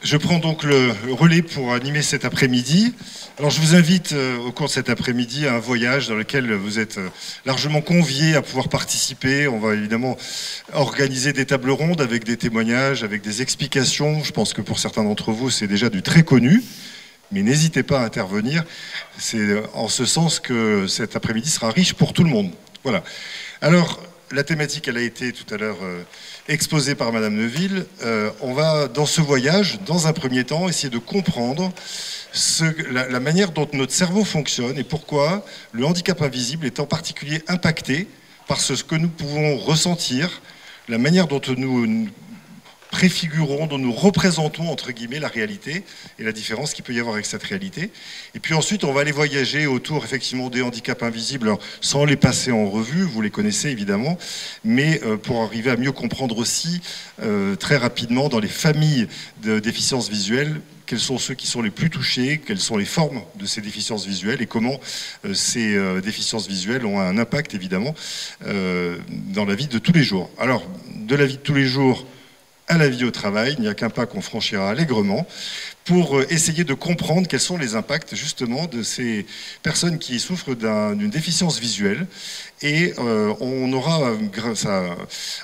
Je prends donc le relais pour animer cet après-midi. Alors je vous invite au cours de cet après-midi à un voyage dans lequel vous êtes largement conviés à pouvoir participer. On va évidemment organiser des tables rondes avec des témoignages, avec des explications. Je pense que pour certains d'entre vous, c'est déjà du très connu. Mais n'hésitez pas à intervenir. C'est en ce sens que cet après-midi sera riche pour tout le monde. Voilà. Alors, la thématique, elle a été tout à l'heure exposée par Madame Neuville. On va, dans ce voyage, dans un premier temps, essayer de comprendre la manière dont notre cerveau fonctionne et pourquoi le handicap invisible est en particulier impacté par ce que nous pouvons ressentir, la manière dont nous préfigurons, dont nous représentons, entre guillemets, la réalité et la différence qu'il peut y avoir avec cette réalité. Et puis ensuite, on va aller voyager autour, effectivement, des handicaps invisibles, alors, sans les passer en revue, vous les connaissez évidemment, mais pour arriver à mieux comprendre aussi, très rapidement, dans les familles de déficiences visuelles, quels sont ceux qui sont les plus touchés, quelles sont les formes de ces déficiences visuelles et comment ces déficiences visuelles ont un impact, évidemment, dans la vie de tous les jours. Alors, de la vie de tous les jours à la vie au travail, il n'y a qu'un pas qu'on franchira allègrement pour essayer de comprendre quels sont les impacts justement de ces personnes qui souffrent d'une déficience visuelle. Et on aura, grâce à,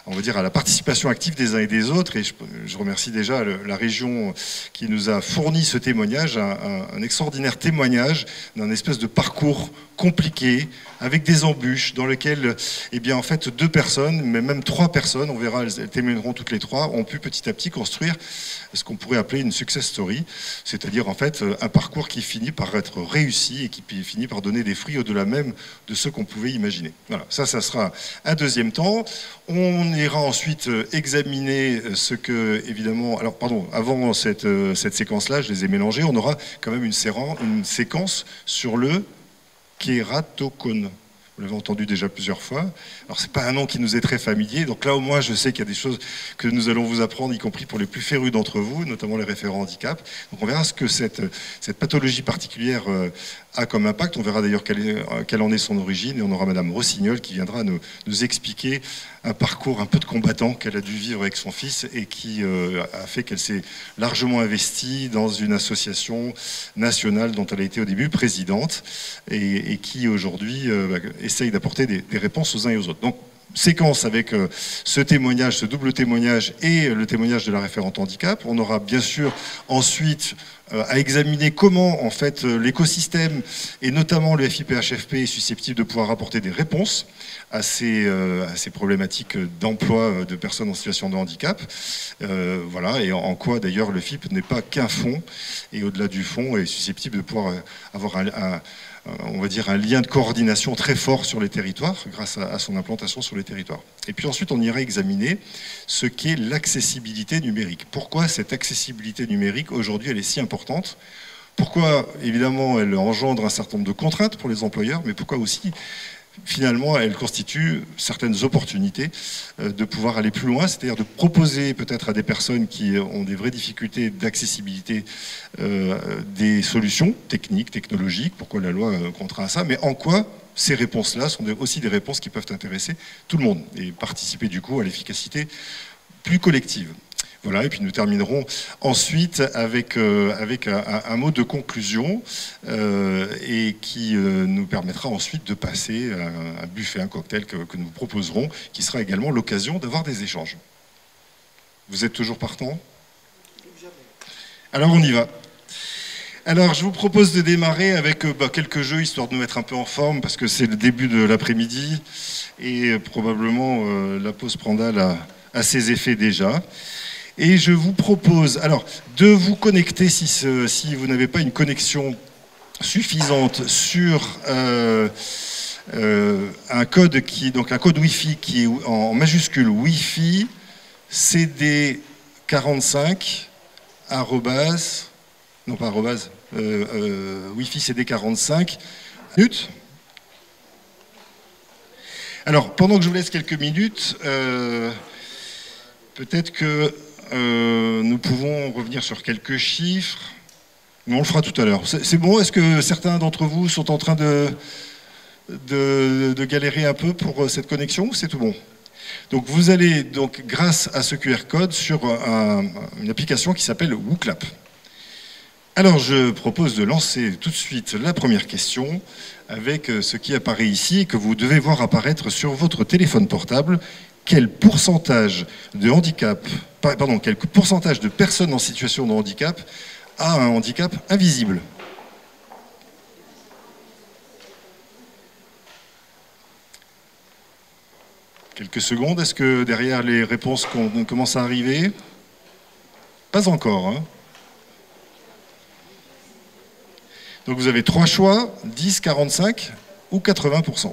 on va dire, à la participation active des uns et des autres, et je remercie déjà la région qui nous a fourni ce témoignage, un extraordinaire témoignage d'un espèce de parcours compliqué, avec des embûches, dans lequel, eh bien, en fait, 2 personnes, mais même 3 personnes, on verra, elles témoigneront toutes les 3, ont pu petit à petit construire ce qu'on pourrait appeler une success story, c'est-à-dire en fait un parcours qui finit par être réussi et qui finit par donner des fruits au-delà même de ce qu'on pouvait imaginer. Voilà, ça sera un deuxième temps. On ira ensuite examiner ce que, évidemment, alors pardon, avant cette séquence-là, je les ai mélangés, on aura quand même une séquence sur le kératocone. Vous l'avez entendu déjà plusieurs fois. Alors, c'est pas un nom qui nous est très familier. Donc là, au moins, je sais qu'il y a des choses que nous allons vous apprendre, y compris pour les plus férus d'entre vous, notamment les référents handicap. Donc, on verra ce que cette pathologie particulière a comme impact. On verra d'ailleurs quelle en est son origine. Et on aura Madame Rossignol qui viendra nous expliquer un parcours un peu de combattant qu'elle a dû vivre avec son fils et qui a fait qu'elle s'est largement investie dans une association nationale dont elle a été au début présidente et qui aujourd'hui essaye d'apporter des réponses aux uns et aux autres. Donc, séquence avec ce témoignage, ce double témoignage et le témoignage de la référente handicap. On aura bien sûr ensuite à examiner comment en fait l'écosystème et notamment le FIPHFP est susceptible de pouvoir apporter des réponses à ces problématiques d'emploi de personnes en situation de handicap. Voilà, et en quoi d'ailleurs le FIP n'est pas qu'un fonds et au-delà du fonds est susceptible de pouvoir avoir on va dire un lien de coordination très fort sur les territoires grâce à son implantation sur les territoires. Et puis ensuite, on ira examiner ce qu'est l'accessibilité numérique. Pourquoi cette accessibilité numérique, aujourd'hui, elle est si importante? Pourquoi, évidemment, elle engendre un certain nombre de contraintes pour les employeurs, mais pourquoi aussi, finalement, elle constitue certaines opportunités de pouvoir aller plus loin, c'est-à-dire de proposer peut-être à des personnes qui ont des vraies difficultés d'accessibilité des solutions techniques, technologiques, pourquoi la loi contraint à ça, mais en quoi ces réponses-là sont aussi des réponses qui peuvent intéresser tout le monde et participer du coup à l'efficacité plus collective. Voilà, et puis nous terminerons ensuite avec un mot de conclusion et qui nous permettra ensuite de passer à un buffet, un cocktail que nous proposerons, qui sera également l'occasion d'avoir des échanges. Vous êtes toujours partant? Alors on y va. Alors je vous propose de démarrer avec quelques jeux, histoire de nous mettre un peu en forme, parce que c'est le début de l'après-midi, et probablement la pause Prandal a ses effets déjà. Et je vous propose alors de vous connecter si vous n'avez pas une connexion suffisante sur un code un code Wi-Fi qui est en majuscule Wi-Fi CD45 non pas arrobase Wi-Fi CD45 minutes. Alors pendant que je vous laisse quelques minutes. Peut-être que nous pouvons revenir sur quelques chiffres. Mais on le fera tout à l'heure. C'est bon? Est-ce que certains d'entre vous sont en train de galérer un peu pour cette connexion? C'est tout bon? Donc vous allez, donc, grâce à ce QR code, sur une application qui s'appelle WooClap. Alors je propose de lancer tout de suite la première question avec ce qui apparaît ici et que vous devez voir apparaître sur votre téléphone portable. Quel pourcentage de handicap, pardon, quel pourcentage de personnes en situation de handicap a un handicap invisible? Quelques secondes, est-ce que derrière les réponses commencent à arriver? Pas encore, hein. Donc vous avez 3 choix, 10, 45 ou 80%.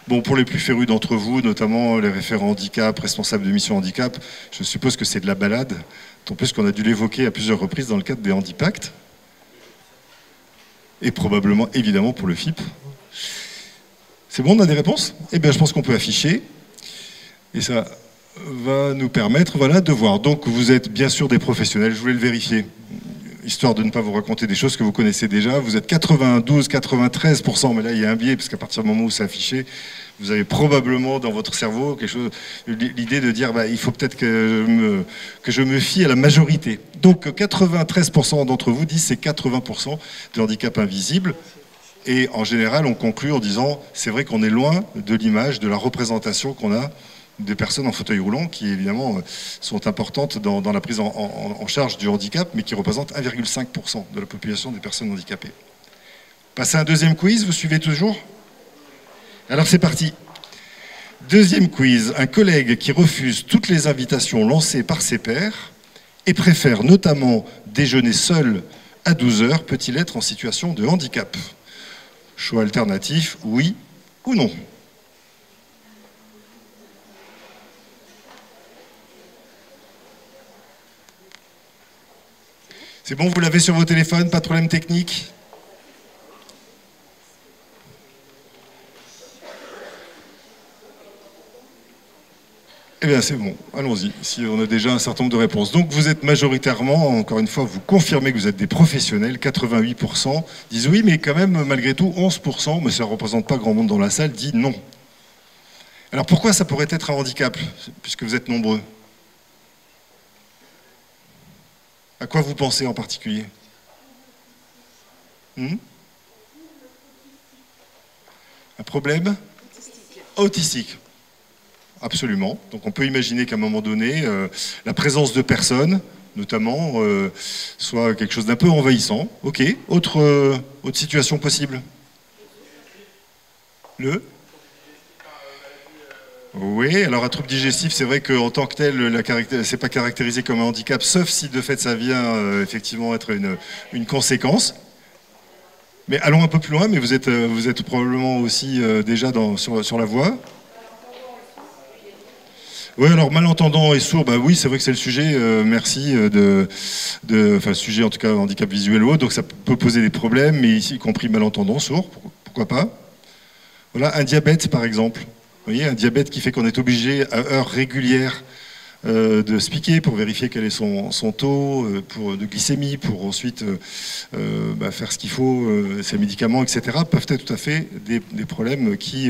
Bon, pour les plus férus d'entre vous, notamment les référents handicap, responsables de mission handicap, je suppose que c'est de la balade, tant plus qu'on a dû l'évoquer à plusieurs reprises dans le cadre des handipacts, et probablement, évidemment, pour le FIP. C'est bon, on a des réponses? Eh bien, je pense qu'on peut afficher, et ça va nous permettre, voilà, de voir. Donc, vous êtes bien sûr des professionnels, je voulais le vérifier, histoire de ne pas vous raconter des choses que vous connaissez déjà. Vous êtes 92, 93%, mais là, il y a un biais, parce qu'à partir du moment où c'est affiché, vous avez probablement dans votre cerveau quelque chose, l'idée de dire, bah, il faut peut-être que je me fie à la majorité. Donc, 93% d'entre vous disent c'est 80% de handicap invisible. Et en général, on conclut en disant, c'est vrai qu'on est loin de l'image, de la représentation qu'on a des personnes en fauteuil roulant qui, évidemment, sont importantes dans la prise en charge du handicap, mais qui représentent 1,5% de la population des personnes handicapées. Passez un deuxième quiz, vous suivez toujours? Alors c'est parti. Deuxième quiz. Un collègue qui refuse toutes les invitations lancées par ses pairs et préfère notamment déjeuner seul à 12 heures, peut-il être en situation de handicap? Choix alternatif, oui ou non? C'est bon, vous l'avez sur vos téléphones, pas de problème technique? Eh bien, c'est bon, allons-y, si on a déjà un certain nombre de réponses. Donc, vous êtes majoritairement, encore une fois, vous confirmez que vous êtes des professionnels, 88% disent oui, mais quand même, malgré tout, 11%, mais ça ne représente pas grand monde dans la salle, dit non. Alors, pourquoi ça pourrait être un handicap, puisque vous êtes nombreux? À quoi vous pensez en particulier? Un problème? Autistique. Absolument. Donc on peut imaginer qu'à un moment donné, la présence de personnes, notamment, soit quelque chose d'un peu envahissant. Ok. Autre situation possible? Oui, alors un trouble digestif, c'est vrai qu'en tant que tel, c'est pas caractérisé comme un handicap, sauf si de fait ça vient effectivement être une conséquence. Mais allons un peu plus loin, mais vous êtes probablement aussi déjà sur la voie. Oui, alors malentendant et sourd, bah oui, c'est vrai que c'est le sujet, merci, enfin le sujet en tout cas handicap visuel ou autre, donc ça peut poser des problèmes, mais ici y compris malentendant, sourd, pourquoi pas. Voilà, un diabète par exemple. Vous voyez, un diabète qui fait qu'on est obligé à heures régulières de se piquer pour vérifier quel est son taux de glycémie, pour ensuite faire ce qu'il faut, ses médicaments, etc., peuvent être tout à fait des problèmes qui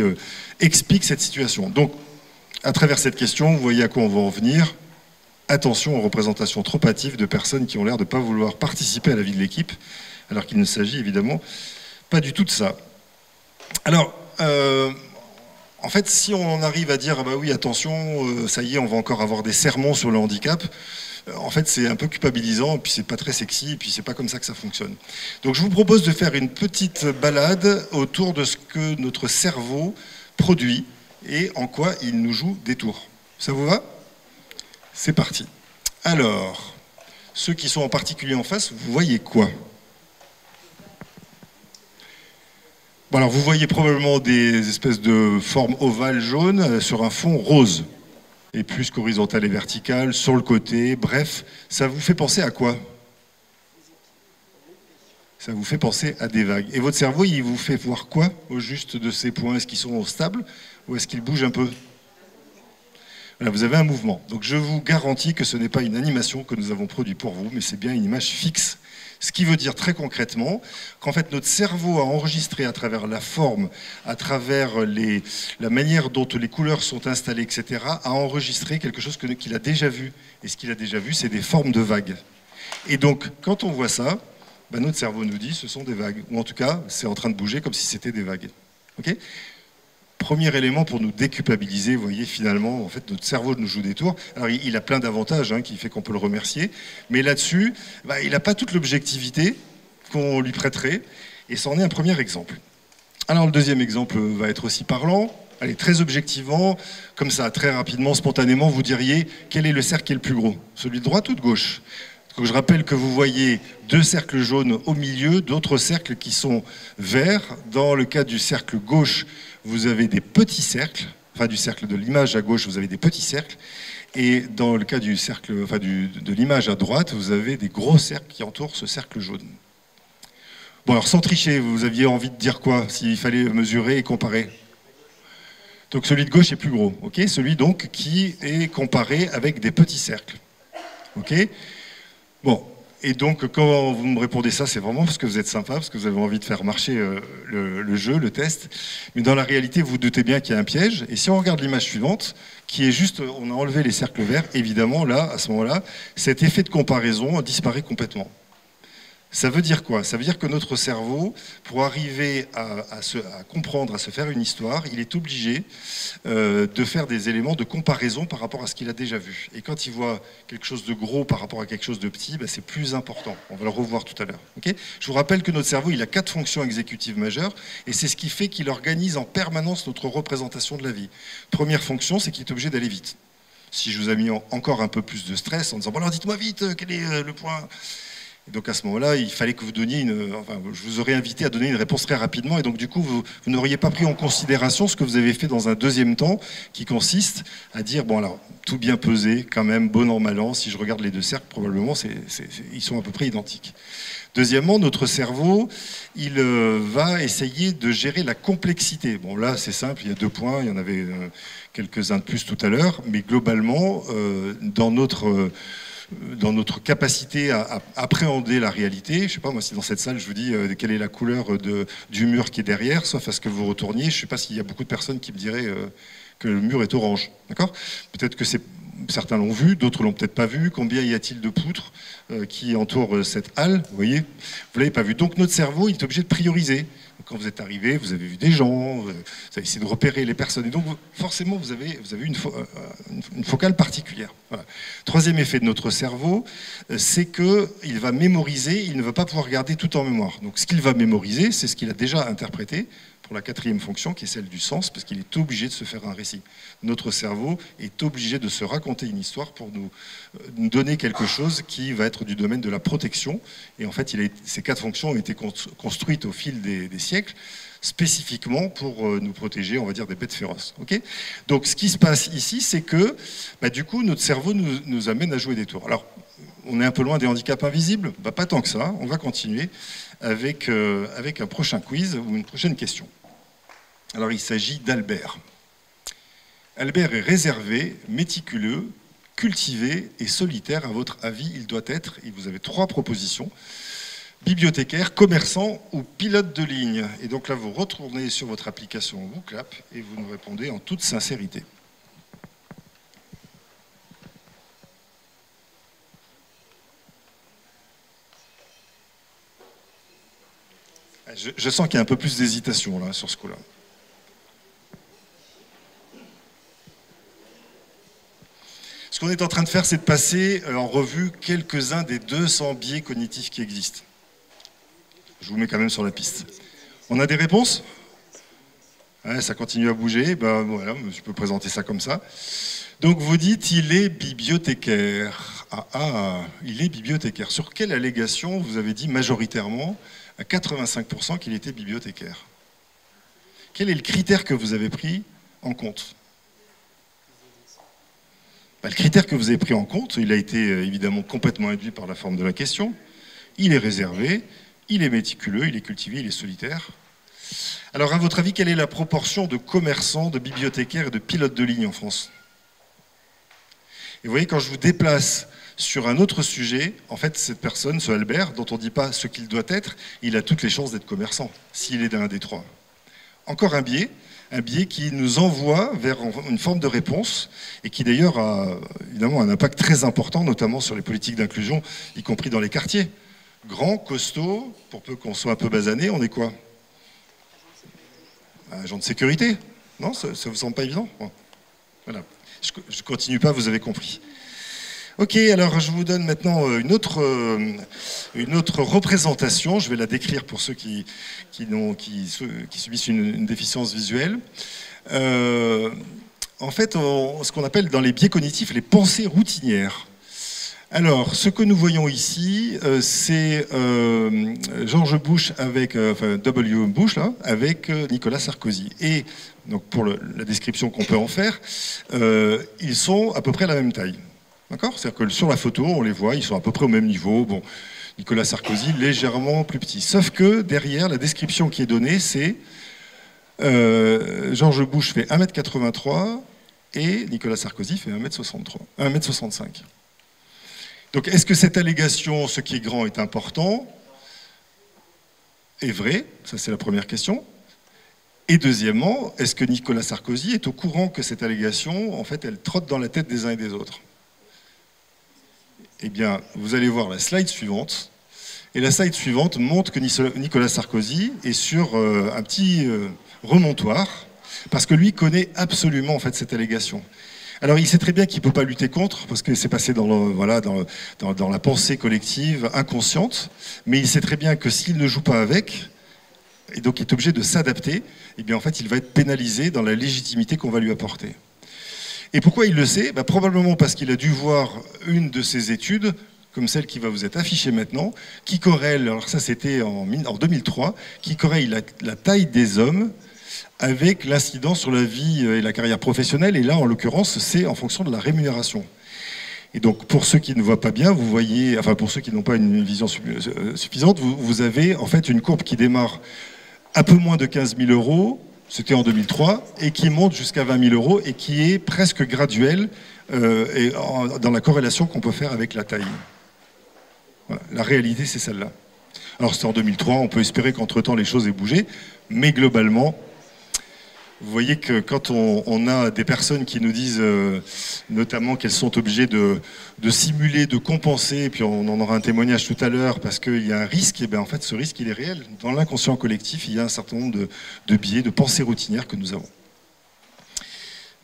expliquent cette situation. Donc, à travers cette question, vous voyez à quoi on va en venir. Attention aux représentations trop hâtives de personnes qui ont l'air de ne pas vouloir participer à la vie de l'équipe, alors qu'il ne s'agit évidemment pas du tout de ça. Alors, en fait, si on arrive à dire ah bah oui, attention, ça y est, on va encore avoir des sermons sur le handicap, en fait, c'est un peu culpabilisant, et puis c'est pas très sexy, et puis c'est pas comme ça que ça fonctionne. Donc, je vous propose de faire une petite balade autour de ce que notre cerveau produit et en quoi il nous joue des tours. Ça vous va? C'est parti. Alors, ceux qui sont en particulier en face, vous voyez quoi? Bon, alors vous voyez probablement des espèces de formes ovales jaunes sur un fond rose. Et plus qu'horizontale et verticale, sur le côté, bref, ça vous fait penser à quoi? Ça vous fait penser à des vagues. Et votre cerveau, il vous fait voir quoi au juste de ces points? Est-ce qu'ils sont stables ou est-ce qu'ils bougent un peu? Voilà, vous avez un mouvement. Donc je vous garantis que ce n'est pas une animation que nous avons produite pour vous, mais c'est bien une image fixe. Ce qui veut dire très concrètement qu'en fait notre cerveau a enregistré à travers la forme, à travers la manière dont les couleurs sont installées, etc., a enregistré quelque chose qu'il a déjà vu. Et ce qu'il a déjà vu, c'est des formes de vagues. Et donc quand on voit ça, ben, notre cerveau nous dit ce sont des vagues. Ou en tout cas, c'est en train de bouger comme si c'était des vagues. Okay ? Premier élément pour nous déculpabiliser, vous voyez, finalement, en fait, notre cerveau nous joue des tours. Alors, il a plein d'avantages, qui fait qu'on peut le remercier, mais là-dessus, il n'a pas toute l'objectivité qu'on lui prêterait, et c'en est un premier exemple. Alors, le deuxième exemple va être aussi parlant. Allez, très objectivement, comme ça, très rapidement, spontanément, vous diriez, quel est le cercle qui est le plus gros? Celui de droite ou de gauche? Donc, je rappelle que vous voyez deux cercles jaunes au milieu, d'autres cercles qui sont verts. Dans le cas du cercle gauche, vous avez des petits cercles, enfin du cercle de l'image à gauche, vous avez des petits cercles, et dans le cas du cercle, enfin de l'image à droite, vous avez des gros cercles qui entourent ce cercle jaune. Bon, alors sans tricher, vous aviez envie de dire quoi s'il fallait mesurer et comparer? Donc celui de gauche est plus gros, ok? Celui donc qui est comparé avec des petits cercles, ok? Bon. Et donc, quand vous me répondez ça, c'est vraiment parce que vous êtes sympa, parce que vous avez envie de faire marcher le jeu, le test. Mais dans la réalité, vous vous doutez bien qu'il y a un piège. Et si on regarde l'image suivante, qui est juste, on a enlevé les cercles verts, évidemment, là, à ce moment-là, cet effet de comparaison disparaît complètement. Ça veut dire quoi? Ça veut dire que notre cerveau, pour arriver à comprendre, à se faire une histoire, il est obligé de faire des éléments de comparaison par rapport à ce qu'il a déjà vu. Et quand il voit quelque chose de gros par rapport à quelque chose de petit, c'est plus important. On va le revoir tout à l'heure. Okay? Je vous rappelle que notre cerveau, il a 4 fonctions exécutives majeures, et c'est ce qui fait qu'il organise en permanence notre représentation de la vie. Première fonction, c'est qu'il est obligé d'aller vite. Si je vous ai mis encore un peu plus de stress en disant « Bon alors dites-moi vite, quel est le point ?» Donc à ce moment-là, il fallait que vous donniez je vous aurais invité à donner une réponse très rapidement, et donc du coup, vous n'auriez pas pris en considération ce que vous avez fait dans un deuxième temps, qui consiste à dire, bon alors, tout bien pesé, quand même, bon an, mal an, si je regarde les deux cercles, probablement, ils sont à peu près identiques. Deuxièmement, notre cerveau, il va essayer de gérer la complexité. Bon là, c'est simple, il y a 2 points, il y en avait quelques-uns de plus tout à l'heure, mais globalement, dans notre capacité à appréhender la réalité, je ne sais pas moi si dans cette salle je vous dis quelle est la couleur du mur qui est derrière, sauf à ce que vous retourniez, je ne sais pas s'il y a beaucoup de personnes qui me diraient que le mur est orange, d'accord? Peut-être que certains l'ont vu, d'autres l'ont peut-être pas vu. Combien y a-t-il de poutres qui entourent cette halle? Vous voyez, vous l'avez pas vu. Donc notre cerveau, il est obligé de prioriser. Donc, quand vous êtes arrivé, vous avez vu des gens, vous avez essayé de repérer les personnes, et donc forcément vous avez une focale particulière. Voilà. Troisième effet de notre cerveau, c'est qu'il va mémoriser, il ne va pas pouvoir garder tout en mémoire. Donc ce qu'il va mémoriser, c'est ce qu'il a déjà interprété, pour la 4e fonction, qui est celle du sens, parce qu'il est obligé de se faire un récit. Notre cerveau est obligé de se raconter une histoire pour nous donner quelque chose qui va être du domaine de la protection. Et en fait, ces 4 fonctions ont été construites au fil des siècles, spécifiquement pour nous protéger, on va dire, des bêtes féroces. Okay? Donc, ce qui se passe ici, c'est que, du coup, notre cerveau nous amène à jouer des tours. Alors, on est un peu loin des handicaps invisibles, pas tant que ça. On va continuer avec un prochain quiz ou une prochaine question. Alors, il s'agit d'Albert. Albert est réservé, méticuleux, cultivé et solitaire. À votre avis, il doit être, et vous avez 3 propositions, bibliothécaire, commerçant ou pilote de ligne. Et donc là, vous retournez sur votre application WooClap et vous nous répondez en toute sincérité. Je sens qu'il y a un peu plus d'hésitation là, sur ce coup-là. Ce qu'on est en train de faire, c'est de passer en revue quelques-uns des 200 biais cognitifs qui existent. Je vous mets quand même sur la piste. On a des réponses? Ouais, ça continue à bouger. Voilà, je peux présenter ça comme ça. Donc vous dites, il est bibliothécaire. Il est bibliothécaire. Sur quelle allégation vous avez dit majoritairement à 85% qu'il était bibliothécaire? Quel est le critère que vous avez pris en compte? Le critère que vous avez pris en compte, il a été évidemment complètement induit par la forme de la question. Il est réservé, il est méticuleux, il est cultivé, il est solitaire. Alors, à votre avis, quelle est la proportion de commerçants, de bibliothécaires et de pilotes de ligne en France? Et vous voyez, quand je vous déplace sur un autre sujet, en fait, cette personne, ce Albert, dont on ne dit pas ce qu'il doit être, il a toutes les chances d'être commerçant, s'il est d'un des trois. Encore un biais qui nous envoie vers une forme de réponse, et qui d'ailleurs a évidemment un impact très important, notamment sur les politiques d'inclusion, y compris dans les quartiers. Grand, costaud, pour peu qu'on soit un peu basané, on est quoi? Agent de sécurité? Non, ça vous semble pas évident? Bon. Voilà. Je continue pas, vous avez compris. Ok, alors je vous donne maintenant une autre représentation. Je vais la décrire pour ceux qui subissent une déficience visuelle. En fait, ce qu'on appelle dans les biais cognitifs les pensées routinières. Alors, ce que nous voyons ici, c'est George Bush avec, W. Bush, là, avec Nicolas Sarkozy. Et donc, pour la description qu'on peut en faire, ils sont à peu près à la même taille. D'accord? C'est-à-dire que sur la photo, on les voit, ils sont à peu près au même niveau. Bon, Nicolas Sarkozy, légèrement plus petit. Sauf que derrière, la description qui est donnée, c'est George Bush fait 1m83 et Nicolas Sarkozy fait 1m65. Donc, est-ce que cette allégation, ce qui est grand est important, est vrai? Ça, c'est la première question. Et deuxièmement, est-ce que Nicolas Sarkozy est au courant que cette allégation, en fait, elle trotte dans la tête des uns et des autres? Eh bien, vous allez voir la slide suivante. Et la slide suivante montre que Nicolas Sarkozy est sur un petit remontoir, parce que lui connaît absolument, en fait, cette allégation. Alors, il sait très bien qu'il ne peut pas lutter contre, parce que c'est passé dans la pensée collective inconsciente, mais il sait très bien que s'il ne joue pas avec, et donc il est obligé de s'adapter, eh bien, en fait, il va être pénalisé dans la légitimité qu'on va lui apporter. Et pourquoi il le sait? Probablement parce qu'il a dû voir une de ses études, comme celle qui va vous être affichée maintenant, qui corrèle, alors ça c'était en 2003, qui corrèle la taille des hommes avec l'incidence sur la vie et la carrière professionnelle, et là, en l'occurrence, c'est en fonction de la rémunération. Et donc, pour ceux qui ne voient pas bien, vous voyez, enfin, pour ceux qui n'ont pas une vision suffisante, vous avez en fait une courbe qui démarre un peu moins de 15 000 euros, c'était en 2003, et qui monte jusqu'à 20 000 euros, et qui est presque graduelle dans la corrélation qu'on peut faire avec la taille. Voilà. La réalité, c'est celle-là. Alors, c'était en 2003, on peut espérer qu'entre-temps, les choses aient bougé, mais globalement, vous voyez que quand on a des personnes qui nous disent notamment qu'elles sont obligées de simuler, de compenser, et puis on en aura un témoignage tout à l'heure parce qu'il y a un risque, et bien en fait ce risque il est réel. Dans l'inconscient collectif, il y a un certain nombre de biais, de pensées routinières que nous avons.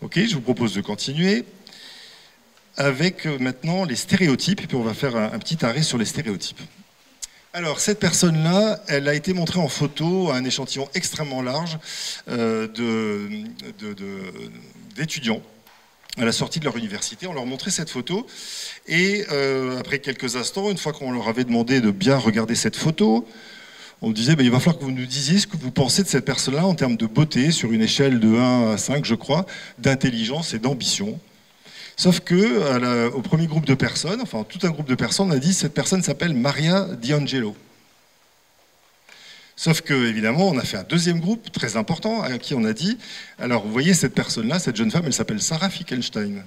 Ok, je vous propose de continuer avec maintenant les stéréotypes, et puis on va faire un petit arrêt sur les stéréotypes. Alors, cette personne-là, elle a été montrée en photo à un échantillon extrêmement large d'étudiants à la sortie de leur université. On leur montrait cette photo et après quelques instants, une fois qu'on leur avait demandé de bien regarder cette photo, on disait il va falloir que vous nous disiez ce que vous pensez de cette personne-là en termes de beauté, sur une échelle de 1 à 5, je crois, d'intelligence et d'ambition. Sauf que au premier groupe de personnes, enfin tout un groupe de personnes, on a dit cette personne s'appelle Maria D'Angelo. Sauf que évidemment, on a fait un deuxième groupe très important à qui on a dit, alors vous voyez cette personne-là, cette jeune femme, elle s'appelle Sarah Fickenstein.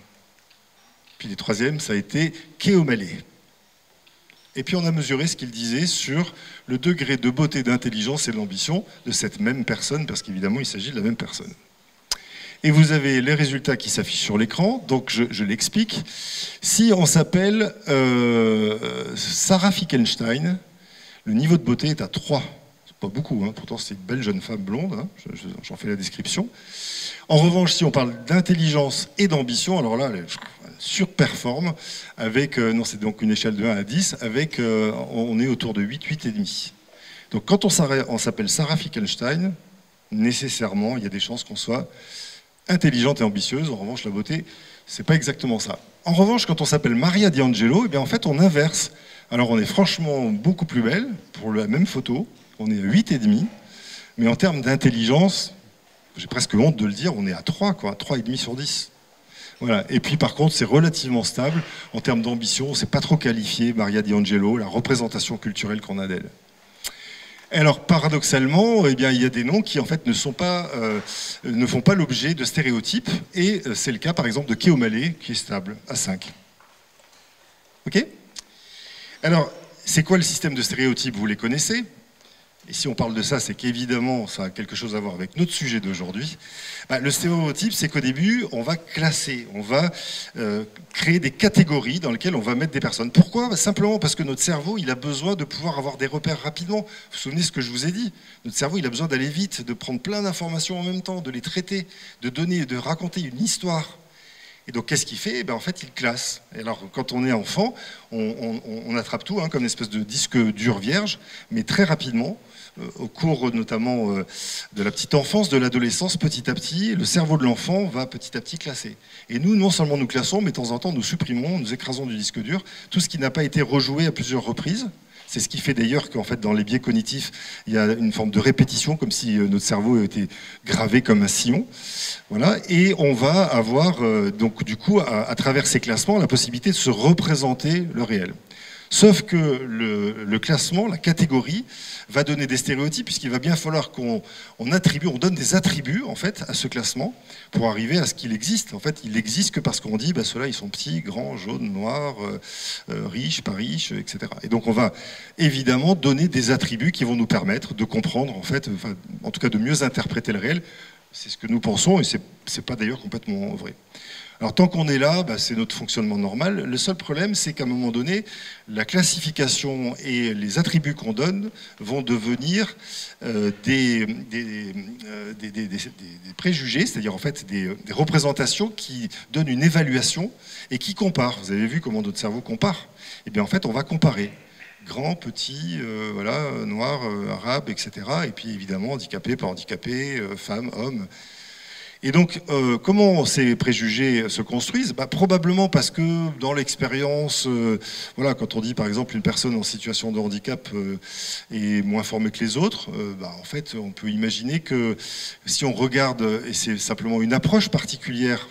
Puis le troisième, ça a été Kay O'Malley. Et puis on a mesuré ce qu'il disait sur le degré de beauté, d'intelligence et de l'ambition de cette même personne, parce qu'évidemment, il s'agit de la même personne. Et vous avez les résultats qui s'affichent sur l'écran, donc je l'explique. Si on s'appelle Sarah Fickenstein, le niveau de beauté est à 3. C'est pas beaucoup, hein. Pourtant c'est une belle jeune femme blonde, hein. J'en fais la description. En revanche, si on parle d'intelligence et d'ambition, alors là, elle surperforme avec, non c'est donc une échelle de 1 à 10, avec, on est autour de 8, 8,5. Donc quand on s'appelle Sarah Fickenstein, nécessairement, il y a des chances qu'on soit intelligente et ambitieuse. En revanche, la beauté, c'est pas exactement ça. En revanche, quand on s'appelle Maria D'Angelo, eh bien, en fait, on inverse. Alors, on est franchement beaucoup plus belle pour la même photo. On est à 8,5. Mais en termes d'intelligence, j'ai presque honte de le dire, on est à 3, quoi, 3,5 sur 10. Voilà. Et puis, par contre, c'est relativement stable. En termes d'ambition, c'est pas trop qualifié, Maria D'Angelo, la représentation culturelle qu'on a d'elle. Alors paradoxalement, eh bien, il y a des noms qui en fait ne font pas l'objet de stéréotypes, et c'est le cas par exemple de Keomale, qui est stable à 5. Ok? Alors, c'est quoi le système de stéréotypes? Vous les connaissez? Et si on parle de ça, c'est qu'évidemment, ça a quelque chose à voir avec notre sujet d'aujourd'hui. Le stéréotype, c'est qu'au début, on va classer, on va créer des catégories dans lesquelles on va mettre des personnes. Pourquoi? Simplement parce que notre cerveau, il a besoin de pouvoir avoir des repères rapidement. Vous vous souvenez ce que je vous ai dit? Notre cerveau, il a besoin d'aller vite, de prendre plein d'informations en même temps, de les traiter, de donner, de raconter une histoire. Et donc, qu'est-ce qu'il fait? En fait, il classe. Et alors, quand on est enfant, on attrape tout, comme une espèce de disque dur vierge, mais très rapidement, au cours notamment de la petite enfance, de l'adolescence, petit à petit, le cerveau de l'enfant va petit à petit classer. Et nous, non seulement nous classons, mais de temps en temps, nous supprimons, nous écrasons du disque dur tout ce qui n'a pas été rejoué à plusieurs reprises. C'est ce qui fait d'ailleurs qu'en fait, dans les biais cognitifs, il y a une forme de répétition, comme si notre cerveau était gravé comme un sillon. Voilà. Et on va avoir, donc, du coup, à travers ces classements, la possibilité de se représenter le réel. Sauf que le classement, la catégorie, va donner des stéréotypes, puisqu'il va bien falloir qu'on donne des attributs en fait, à ce classement pour arriver à ce qu'il existe. En fait, il n'existe que parce qu'on dit ceux-là, ils sont petits, grands, jaunes, noirs, riches, pas riches, etc. Et donc, on va évidemment donner des attributs qui vont nous permettre de comprendre, en fait, en tout cas de mieux interpréter le réel. C'est ce que nous pensons, et c'est pas d'ailleurs complètement vrai. Alors tant qu'on est là, c'est notre fonctionnement normal. Le seul problème, c'est qu'à un moment donné, la classification et les attributs qu'on donne vont devenir des préjugés, c'est-à-dire en fait des représentations qui donnent une évaluation et qui comparent. Vous avez vu comment notre cerveau compare? Eh bien en fait, on va comparer. Grand, petit, voilà, noir, arabe, etc. Et puis évidemment, handicapé, pas handicapé, femme, homme. Et donc, comment ces préjugés se construisent? Probablement parce que dans l'expérience, voilà, quand on dit par exemple une personne en situation de handicap est moins formée que les autres, en fait, on peut imaginer que si on regarde, et c'est simplement une approche particulière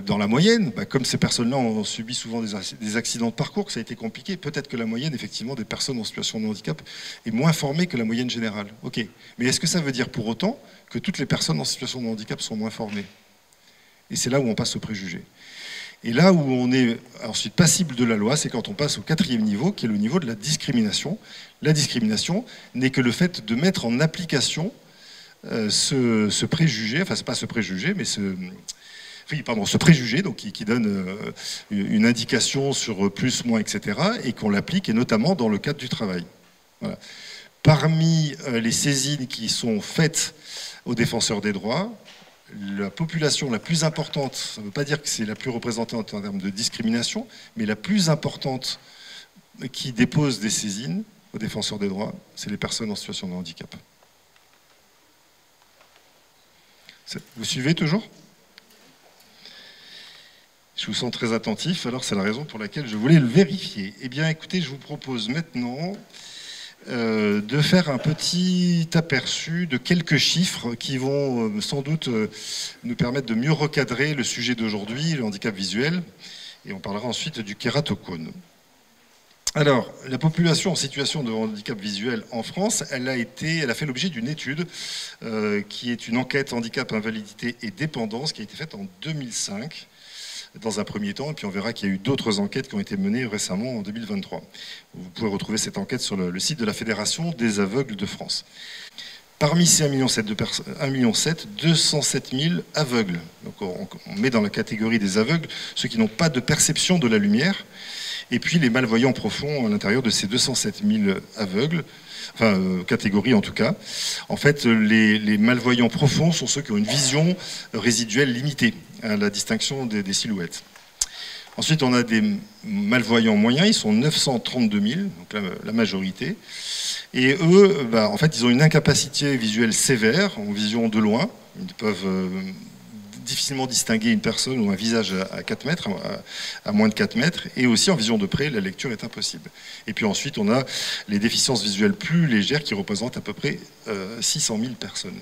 dans la moyenne, comme ces personnes-là ont subi souvent des accidents de parcours, que ça a été compliqué, peut-être que la moyenne, effectivement, des personnes en situation de handicap est moins formée que la moyenne générale. Ok, mais est-ce que ça veut dire pour autant que toutes les personnes en situation de handicap sont moins formées? Et c'est là où on passe au préjugé. Et là où on est ensuite passible de la loi, c'est quand on passe au 4e niveau, qui est le niveau de la discrimination. La discrimination n'est que le fait de mettre en application ce préjugé, enfin c'est pas ce préjugé, mais ce préjugé donc, qui donne une indication sur plus, moins, etc., et qu'on l'applique, et notamment dans le cadre du travail. Voilà. Parmi les saisines qui sont faites aux défenseurs des droits, la population la plus importante, ça ne veut pas dire que c'est la plus représentante en termes de discrimination, mais la plus importante qui dépose des saisines aux défenseurs des droits, c'est les personnes en situation de handicap. Vous suivez toujours ? Je vous sens très attentif, alors c'est la raison pour laquelle je voulais le vérifier. Eh bien, écoutez, je vous propose maintenant de faire un petit aperçu de quelques chiffres qui vont sans doute nous permettre de mieux recadrer le sujet d'aujourd'hui, le handicap visuel, et on parlera ensuite du kératocone. Alors, la population en situation de handicap visuel en France, elle a fait l'objet d'une étude qui est une enquête handicap, invalidité et dépendance qui a été faite en 2005. Dans un premier temps, et puis on verra qu'il y a eu d'autres enquêtes qui ont été menées récemment en 2023. Vous pouvez retrouver cette enquête sur le site de la Fédération des aveugles de France. Parmi ces 1,7 million, 207 000 aveugles. Donc on met dans la catégorie des aveugles ceux qui n'ont pas de perception de la lumière, et puis les malvoyants profonds à l'intérieur de ces 207 000 aveugles, enfin catégorie en tout cas. En fait, les malvoyants profonds sont ceux qui ont une vision résiduelle limitée à la distinction des silhouettes. Ensuite, on a des malvoyants moyens, ils sont 932 000, donc la majorité. Et eux, en fait, ils ont une incapacité visuelle sévère, en vision de loin. Ils peuvent difficilement distinguer une personne ou un visage à 4 mètres, à moins de 4 mètres, et aussi en vision de près, la lecture est impossible. Et puis ensuite, on a les déficiences visuelles plus légères qui représentent à peu près 600 000 personnes.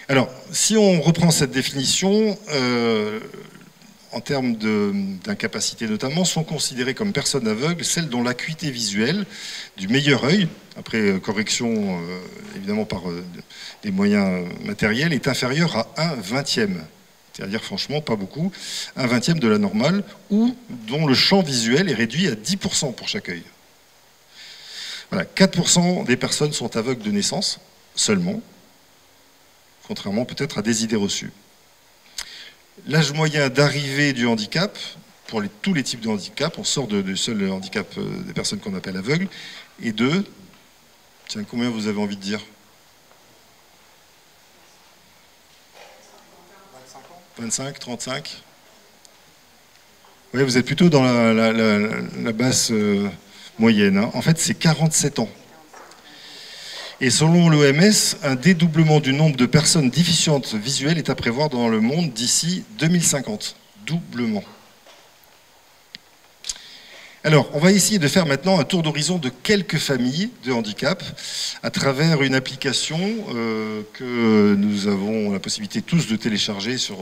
Alors, si on reprend cette définition, en termes d'incapacité notamment, sont considérées comme personnes aveugles celles dont l'acuité visuelle du meilleur œil, après correction évidemment par des moyens matériels, est inférieure à 1/20. C'est-à-dire franchement pas beaucoup, 1/20 de la normale, ou dont le champ visuel est réduit à 10% pour chaque œil. Voilà, 4% des personnes sont aveugles de naissance, seulement, contrairement peut-être à des idées reçues. L'âge moyen d'arrivée du handicap, pour tous les types de handicap, on sort du seul handicap des personnes qu'on appelle aveugles, est de, tiens, combien vous avez envie de dire ? 25, 35 ? Oui, vous êtes plutôt dans la basse moyenne. Hein. En fait, c'est 47 ans. Et selon l'OMS, un dédoublement du nombre de personnes déficientes visuelles est à prévoir dans le monde d'ici 2050. Doublement. Alors, on va essayer de faire maintenant un tour d'horizon de quelques familles de handicap à travers une application que nous avons la possibilité tous de télécharger sur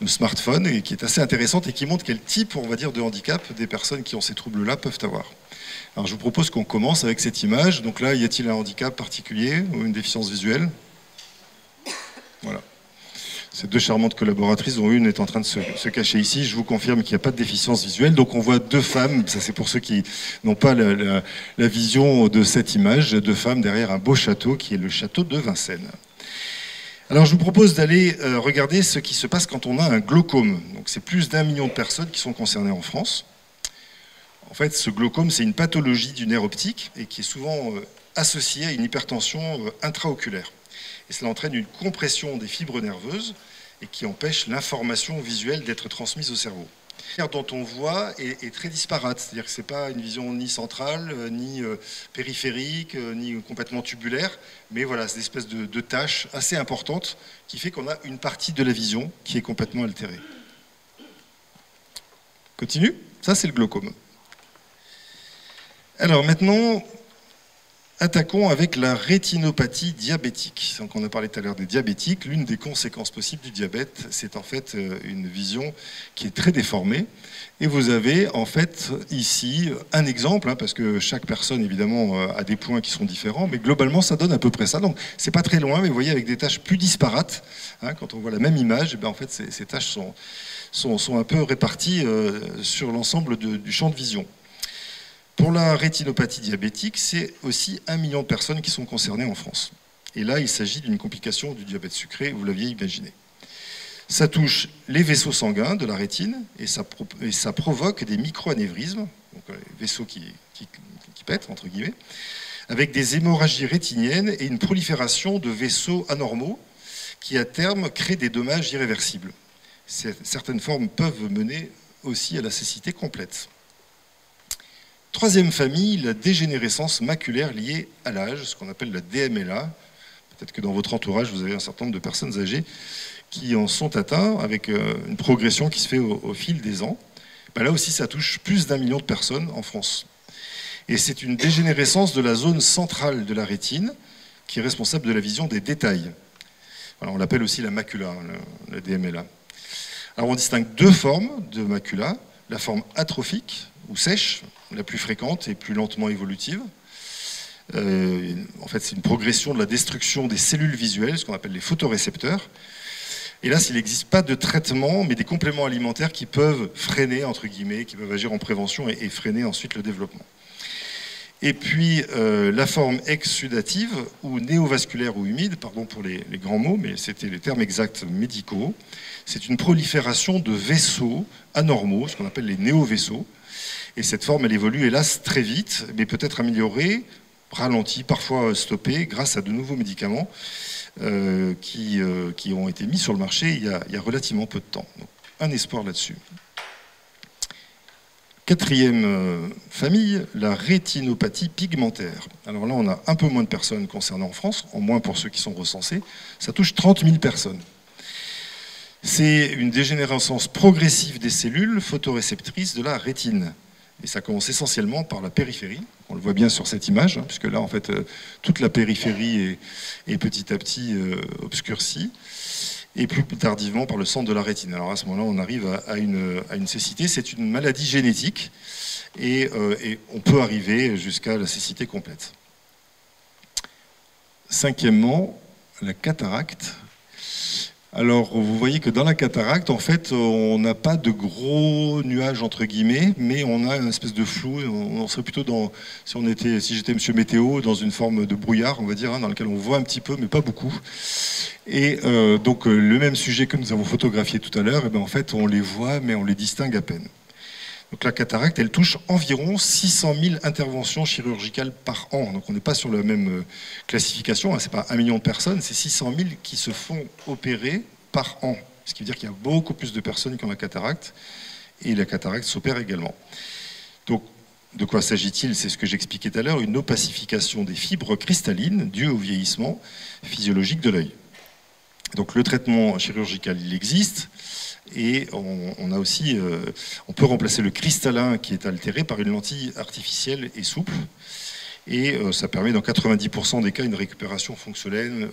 nos smartphones et qui est assez intéressante et qui montre quel type, on va dire, de handicap des personnes qui ont ces troubles-là peuvent avoir. Alors, je vous propose qu'on commence avec cette image. Donc là, y a-t-il un handicap particulier ou une déficience visuelle? Voilà. Ces deux charmantes collaboratrices, dont une est en train de se cacher ici. Je vous confirme qu'il n'y a pas de déficience visuelle. Donc on voit deux femmes, ça c'est pour ceux qui n'ont pas la vision de cette image, deux femmes derrière un beau château qui est le château de Vincennes. Alors je vous propose d'aller regarder ce qui se passe quand on a un glaucome. Donc c'est plus d'1 million de personnes qui sont concernées en France. En fait, ce glaucome, c'est une pathologie du nerf optique et qui est souvent associée à une hypertension intraoculaire. Et cela entraîne une compression des fibres nerveuses et qui empêche l'information visuelle d'être transmise au cerveau. La manière dont on voit est très disparate, c'est-à-dire que ce n'est pas une vision ni centrale, ni périphérique, ni complètement tubulaire, mais voilà, c'est une espèce de tâche assez importante qui fait qu'on a une partie de la vision qui est complètement altérée. Continue, ça c'est le glaucome. Alors maintenant, attaquons avec la rétinopathie diabétique. Donc on a parlé tout à l'heure des diabétiques. L'une des conséquences possibles du diabète, c'est en fait une vision qui est très déformée. Et vous avez en fait ici un exemple, hein, parce que chaque personne évidemment a des points qui sont différents, mais globalement ça donne à peu près ça. Donc c'est pas très loin, mais vous voyez avec des tâches plus disparates. Hein, quand on voit la même image, et bien, en fait ces tâches sont un peu réparties sur l'ensemble du champ de vision. Pour la rétinopathie diabétique, c'est aussi 1 million de personnes qui sont concernées en France. Et là, il s'agit d'une complication du diabète sucré, vous l'aviez imaginé. Ça touche les vaisseaux sanguins de la rétine et ça provoque des microanévrismes, donc les vaisseaux qui pètent, entre guillemets, avec des hémorragies rétiniennes et une prolifération de vaisseaux anormaux qui, à terme, créent des dommages irréversibles. Certaines formes peuvent mener aussi à la cécité complète. Troisième famille, la dégénérescence maculaire liée à l'âge, ce qu'on appelle la DMLA. Peut-être que dans votre entourage, vous avez un certain nombre de personnes âgées qui en sont atteintes avec une progression qui se fait au fil des ans. Ben là aussi, ça touche plus d'1 million de personnes en France. Et c'est une dégénérescence de la zone centrale de la rétine qui est responsable de la vision des détails. Voilà, on l'appelle aussi la macula, la DMLA. Alors on distingue deux formes de macula, la forme atrophique ou sèche, la plus fréquente et plus lentement évolutive. En fait, c'est une progression de la destruction des cellules visuelles, ce qu'on appelle les photorécepteurs. Et là, s'il n'existe pas de traitement, mais des compléments alimentaires qui peuvent freiner, entre guillemets, qui peuvent agir en prévention et freiner ensuite le développement. Et puis, la forme exsudative, ou néovasculaire ou humide, pardon pour les grands mots, mais c'était les termes exacts médicaux, c'est une prolifération de vaisseaux anormaux, ce qu'on appelle les néovaisseaux. Et cette forme, elle évolue, hélas, très vite, mais peut être améliorée, ralentie, parfois stoppée, grâce à de nouveaux médicaments qui ont été mis sur le marché il y a relativement peu de temps. Donc, un espoir là-dessus. Quatrième famille, la rétinopathie pigmentaire. Alors là, on a un peu moins de personnes concernées en France, en moins pour ceux qui sont recensés. Ça touche 30 000 personnes. C'est une dégénérescence progressive des cellules photoréceptrices de la rétine. Et ça commence essentiellement par la périphérie. On le voit bien sur cette image, hein, puisque là, en fait, toute la périphérie est petit à petit obscurcie. et plus tardivement par le centre de la rétine. Alors à ce moment-là, on arrive à une cécité. C'est une maladie génétique et on peut arriver jusqu'à la cécité complète. Cinquièmement, la cataracte. Alors, vous voyez que dans la cataracte, en fait, on n'a pas de gros nuages, entre guillemets, mais on a une espèce de flou. On serait plutôt dans, si j'étais Monsieur Météo, dans une forme de brouillard, on va dire, hein, dans lequel on voit un petit peu, mais pas beaucoup. Et donc, le même sujet que nous avons photographié tout à l'heure, en fait, on les voit, mais on les distingue à peine. Donc la cataracte, elle touche environ 600 000 interventions chirurgicales par an. Donc on n'est pas sur la même classification, hein, ce n'est pas 1 million de personnes, c'est 600 000 qui se font opérer par an. Ce qui veut dire qu'il y a beaucoup plus de personnes qui ont la cataracte, et la cataracte s'opère également. Donc de quoi s'agit-il? C'est ce que j'expliquais tout à l'heure, une opacification des fibres cristallines due au vieillissement physiologique de l'œil. Donc le traitement chirurgical, il existe. Et on a aussi, on peut remplacer le cristallin qui est altéré par une lentille artificielle et souple. Et ça permet dans 90% des cas une récupération fonctionnelle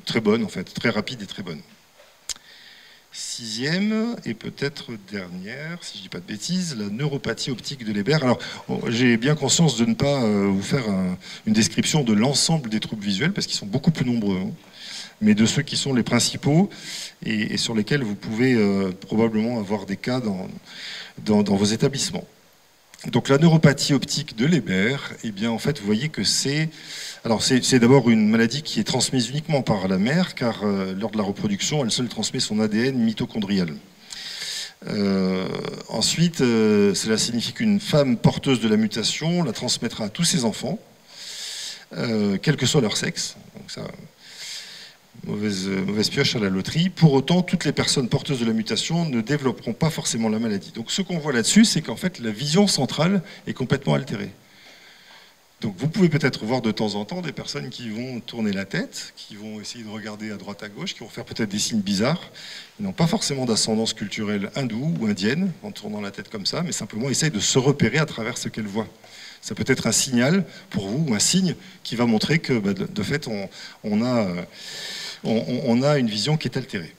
très bonne, en fait, très rapide et très bonne. Sixième et peut-être dernière, si je ne dis pas de bêtises, la neuropathie optique de Leber. Alors, j'ai bien conscience de ne pas vous faire une description de l'ensemble des troubles visuels, parce qu'ils sont beaucoup plus nombreux, hein, mais de ceux qui sont les principaux et sur lesquels vous pouvez probablement avoir des cas dans vos établissements. Donc la neuropathie optique de Leber, eh bien en fait vous voyez que c'est d'abord une maladie qui est transmise uniquement par la mère, car lors de la reproduction, elle seule transmet son ADN mitochondrial. Ensuite, cela signifie qu'une femme porteuse de la mutation la transmettra à tous ses enfants, quel que soit leur sexe. Donc ça, mauvaise pioche à la loterie. Pour autant, toutes les personnes porteuses de la mutation ne développeront pas forcément la maladie. Donc ce qu'on voit là-dessus, c'est qu'en fait, la vision centrale est complètement altérée. Donc vous pouvez peut-être voir de temps en temps des personnes qui vont tourner la tête, qui vont essayer de regarder à droite à gauche, qui vont faire peut-être des signes bizarres. Ils n'ont pas forcément d'ascendance culturelle hindoue ou indienne en tournant la tête comme ça, mais simplement essayent de se repérer à travers ce qu'elles voient. Ça peut être un signal pour vous, ou un signe qui va montrer que de fait, on a une vision qui est altérée.